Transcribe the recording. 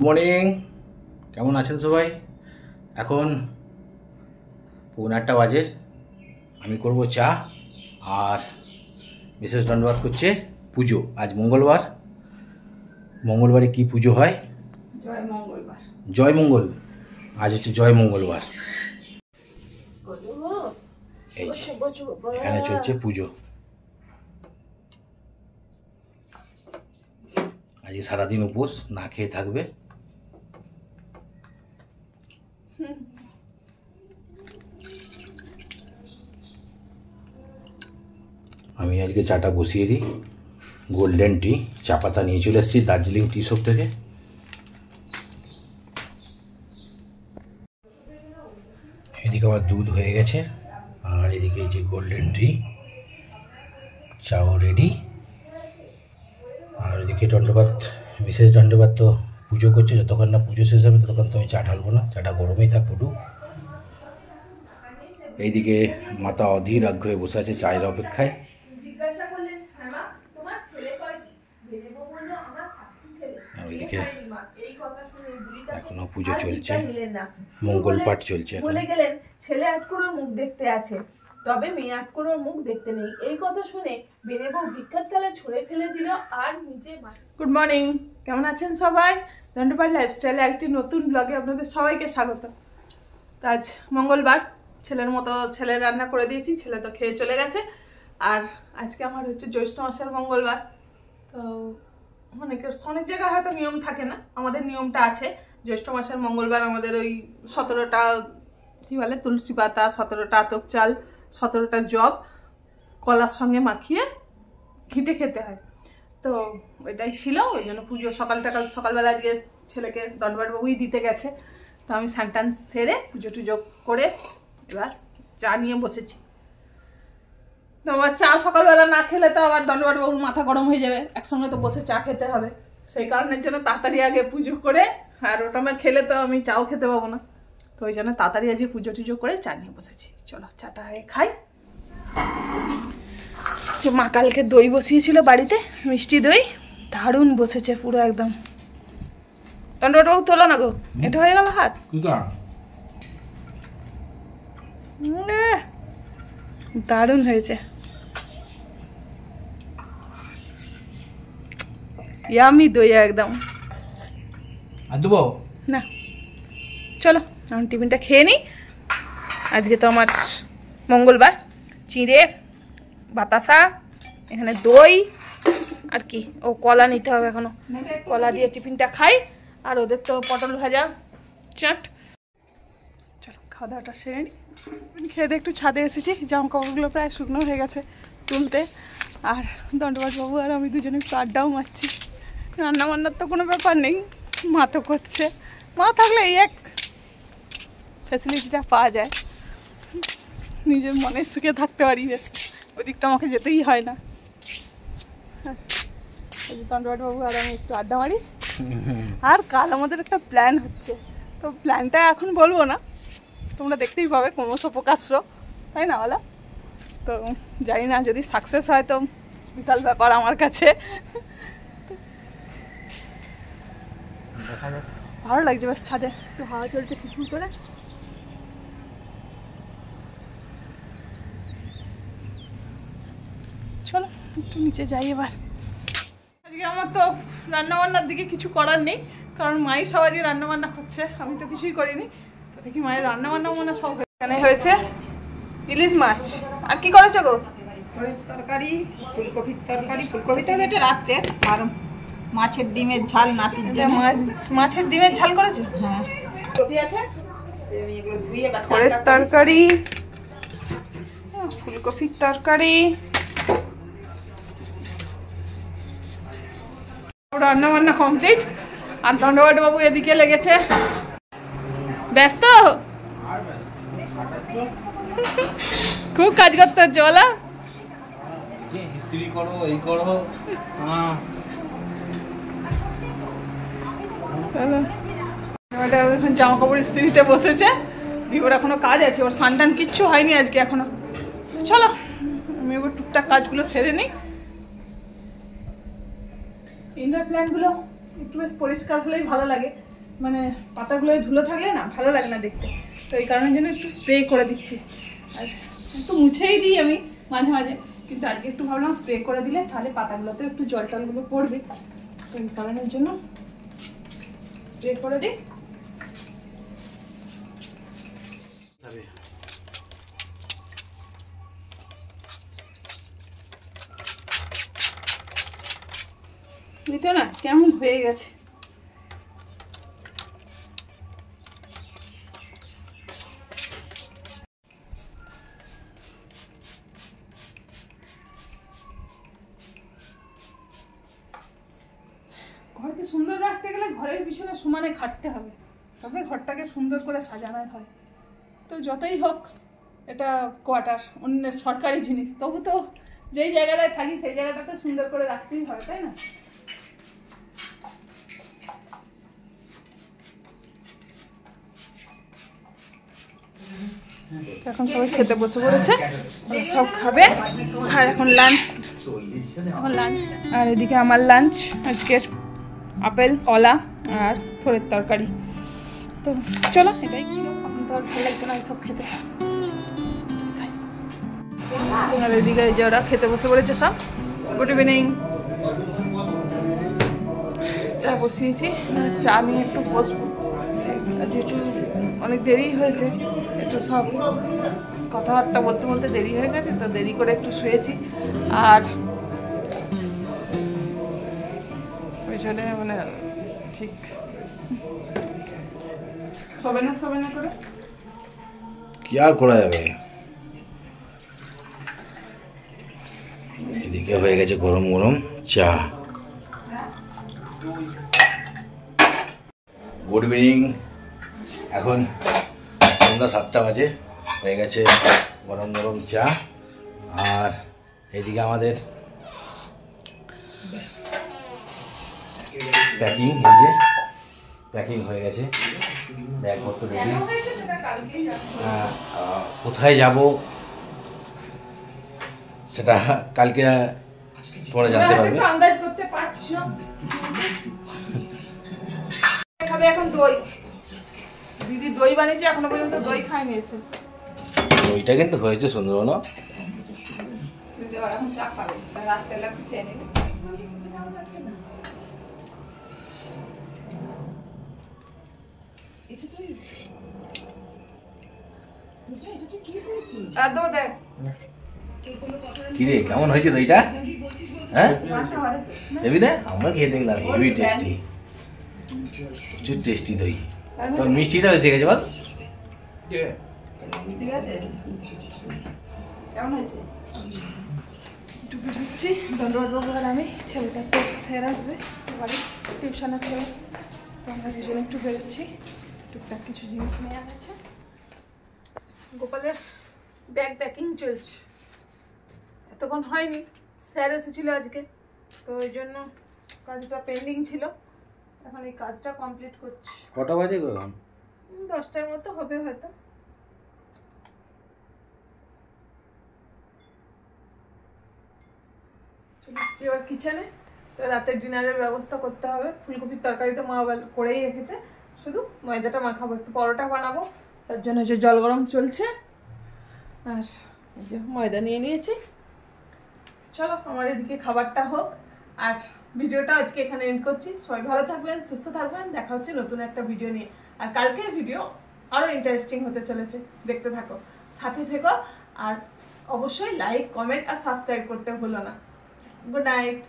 Morning, কেমন আছেন সবাই? এখন 8:15 বাজে। আমি করব চা আর মিসেস দণ্ডবাদ করছে পুজো। আজ মঙ্গলবার, মঙ্গলবারে কি পুজো হয়? জয় মঙ্গলবার। জয় মঙ্গল। আজ হচ্ছে জয় মঙ্গলবার। এই এখানে চলছে পুজো। আজকে সারাদিন উপোস, না খেয়ে থাকবে। আমি আজকে চাটা বসিয়ে দিই। গোল্ডেন টি, চা পাতা নিয়ে চলে এসেছি দার্জিলিং টি শপ থেকে। এদিকে আমার দুধ হয়ে গেছে আর এদিকে এই যে গোল্ডেন টি, চাও রেডি। আর এদিকে দণ্ডবাদ, মিসেস দণ্ডবাদ তো পুজো করছে। যতক্ষণ না পুজো শেষ হবে ততক্ষণ তো আমি চা ঢালবো না, চাটা গরমেই থাক ফুটুক। এইদিকে মাতা অধীর আগ্রহে বসে আছে চায়ের অপেক্ষায়। ওইদিকে এখনো পুজো চলছে, মঙ্গল পাঠ চলছে। বলে গেলেন ছেলে আটকুড়োর মুখ দেখতে আছে, তবে মেয়ে আটকুড়োর মুখ দেখতে নেই। এই কথা শুনে বেনে বউ ভিক্ষার থালা ছুঁড়ে ফেলে দিল আর নিচে। গুড মর্নিং, কেমন আছেন সবাই? দণ্ডবাদ লাইফস্টাইলে একটি নতুন ব্লগে আপনাদের সবাইকে স্বাগত। আজ মঙ্গলবার, ছেলের মতো ছেলে রান্না করে দিয়েছি, ছেলে তো খেয়ে চলে গেছে। আর আজকে আমার হচ্ছে জ্যৈষ্ঠ মাসের মঙ্গলবার। তো অনেক জায়গায় হয়তো নিয়ম থাকে না, আমাদের নিয়মটা আছে। জ্যৈষ্ঠ মাসের মঙ্গলবার আমাদের ওই 17টা কি বলে তুলসী পাতা, 17টা আতপ চাল, 17টা জব কলার সঙ্গে মাখিয়ে ঘিটে খেতে হয়। তো ওইটাই ছিল, ওই জন্য পুজো সকালবেলা আজকে ছেলেকে দণ্ডবাদ বাবুই দিতে গেছে। তো আমি স্নান সেরে পুজো টুজো করে এবার চা নিয়ে বসেছি। তো আবার চা সকালবেলা না খেলে তো আবার দণ্ডবাদ বাবুর মাথা গরম হয়ে যাবে, একসঙ্গে তো বসে চা খেতে হবে। সেই কারণের জন্য তাড়াতাড়ি আগে পুজো করে, আর ওটা না খেলে তো আমি চাও খেতে পাবো না। তো ওই জন্য তাড়াতাড়ি আজকে পুজো টুজো করে চা নিয়ে বসেছি। চলো চাটা হয়ে খাই। যে মা কালকে দই বসিয়েছিল বাড়িতে, মিষ্টি দই, দারুণ বসেছে পুরো একদম। দণ্ডবাদ বাবু তোলো না গো, এটা হয়ে গেল হাত। দারুণ হয়েছে, ইয়ামি দই একদম। আর দেবো না, চলো এখন টিফিনটা খেয়ে নিই। আজকে তো আমার মঙ্গলবার। চিঁড়ে, বাতাসা, এখানে দই আর কি, ও কলা নিতে হবে এখনো, কলা দিয়ে টিফিনটা খাই। আর ওদের তো পটল ভাজা, চাট। চলো খাওয়া দাওয়াটা সেরে নিই। খেয়ে দিয়ে একটু ছাদে এসেছি, জামা কাপড়গুলো প্রায় শুকনো হয়ে গেছে তুলতে। আর দণ্ডবাদ বাবু আর আমি দুজনে একটু আড্ডাও মারছি। রান্না বান্নার তো কোনো ব্যাপার নেই, মা তো করছে। মা থাকলে এই এক ফ্যাসিলিটিটা পাওয়া যায়, নিজের মনের সুখে থাকতে পারি, বেশ ওদিকটা আমাকে যেতেই হয় না। দণ্ডবাদ বাবু আর আমি একটু আড্ডা মারি। আর কাল আমাদের একটা প্ল্যান হচ্ছে, তো প্ল্যানটা এখন বলবো না, তোমরা দেখতেই পাবে ক্রমশ প্রকাশ্য, তাই না বলো? তো জানি না, যদি সাকসেস হয় তো বিশাল ব্যাপার আমার কাছে। ভালো লাগছে বেশ, ছাদে একটু হাওয়া চলছে ফুটফুট করে। চলো একটু নিচে যাই এবার। আজকে আমার তো রান্নাবান্নার দিকে কিছু করার নেই, কারণ মাই সব আজকে রান্নাবান্না করছে, আমি তো কিছুই করিনি। তো দেখি মায়ের রান্নাবান্না মনে সব এখানে হয়েছে। ইলিশ মাছ, আর কি করেছো গো? তরকারি, ফুলকপির তরকারি। ফুলকপি তরকারিটা রাখতে, আর মাছের ডিমের ঝাল নাতির জন্য। মাছের ডিমের ঝাল করেছো? হ্যাঁ, কপি আছে, আমি এগুলো ধুয়ে পরের তরকারি, ফুলকপির তরকারি। রান্না বান্না কমপ্লিট। আর দণ্ডবাদ বাবু এদিকে লেগেছে, ব্যস্ত, খুব কাজ করতে হচ্ছে বলা। ইস্ত্রি করো, এই করো। এখন জামা কাপড় ইস্ত্রিতে বসেছে, দিদির এখনো কাজ আছে, ওর স্নান কিচ্ছু হয়নি আজকে এখনো। চলো আমি এবার টুকটাক কাজগুলো সেরে নিই। ইনডোর প্ল্যান্টগুলো একটু বেশ পরিষ্কার হলেই ভালো লাগে, মানে পাতাগুলোয় ধুলো থাকলে না ভালো লাগে না দেখতে, তো এই কারণের জন্য একটু স্প্রে করে দিচ্ছি। আর একটু মুছেই দিই আমি মাঝে মাঝে, কিন্তু আজকে একটু ভাবলাম স্প্রে করে দিলে তাহলে পাতাগুলোতে একটু জল টলগুলো পড়বে, তো এই কারণের জন্য স্প্রে করে দিই। এটা না কেমন হয়ে গেছে, ঘরকে সুন্দর রাখতে গেলে ঘরের পিছনে সমানে খাটতে হবে, তবে ঘরটাকে সুন্দর করে সাজানো হয়। তো যতই হোক এটা কোয়ার্টার, অন্যের সরকারি জিনিস, তবু তো যেই জায়গাটায় থাকি সেই জায়গাটাতে সুন্দর করে রাখতেই হয়, তাই না? এখন সবাই খেতে বসে পড়েছে, সব খাবে। আর এখন লাঞ্চ, আর এদিকে আমার লাঞ্চ আজকের আপেল, কলা আর থোড়ের তরকারি। তো চলো, এটাই এখন তো আর ভালো লাগছে না এইসব খেতে। আর এদিকে যে ওরা খেতে বসে পড়েছে সব। Good evening. চা বসিয়েছি, চা নিয়ে একটু বসবো, যেহেতু অনেক দেরি হয়েছে, একটু সব কথাবার্তা বলতে বলতে দেরি হয়ে গেছে, তো দেরি করে একটু শুয়েছি। আর ওই জন্য মানে ঠিক হবে না করে কি আর করা যাবে। এদিকে হয়ে গেছে গরম গরম চা। Good evening. এখন সন্ধ্যা 7টা বাজে, হয়ে গেছে গরম গরম চা। আর এদিকে আমাদের প্যাকিং, এই যে প্যাকিং হয়ে গেছে, ব্যাগপত্র রেডি। কোথায় যাব সেটা কালকে তোমরা জানতে পারবে। আন্দাজ করতে পারছো। খাবে এখন দই, দিদি দই বানিয়েছে, এখনো পর্যন্ত দই খাইনি এসে। দইটা কিন্তু হয়েছে সুন্দরবন। এখন চা খাবে, রাত্রেবেলা একটু খেয়ে নেবে। কিরে কেমন হয়েছে দইটা? হ্যাঁ দেবি না? আমরা খেয়ে দেখলাম হেভি টেস্টি, প্রচুর টেস্টি দই। তো মিষ্টিটা এসে গেছে বল। ঠিক আছে, কেমন হয়েছে? একটু বেরোচ্ছি, দণ্ডবাবু আর আমি, ছেলেটা একটু স্যার আসবে বাড়ি, টিউশনের ছেলে, তো আমরা দুজনে একটু বেরোচ্ছি, টুকটাক কিছু জিনিস নেওয়া গেছে। গোপালের ব্যাগ প্যাকিং চলছে, এতক্ষণ হয়নি, স্যার এসেছিলো আজকে, তো ওই জন্য কাজটা পেন্ডিং ছিল, এখন এই কাজটা কমপ্লিট করছি। কটা বাজে গেলাম? 10টার মতো হবে হয়তো। এবার কিচেনে, তো রাতের ডিনারের ব্যবস্থা করতে হবে। ফুলকপির তরকারি তো মা করেই রেখেছে, শুধু ময়দাটা মাখাবো, একটু পরোটা বানাবো, তার জন্য যে জল গরম চলছে, আর এই যে ময়দা নিয়ে নিয়েছি। চলো আমার এদিকে খাবারটা হোক, আর ভিডিওটা আজকে এখানে এন্ড করছি। সবাই ভালো থাকবেন, সুস্থ থাকবেন, দেখা হচ্ছে নতুন একটা ভিডিও নিয়ে। আর কালকের ভিডিও আরও ইন্টারেস্টিং হতে চলেছে, দেখতে থাকো, সাথে থেকো, আর অবশ্যই লাইক, কমেন্ট আর সাবস্ক্রাইব করতে ভুলো না। Good night.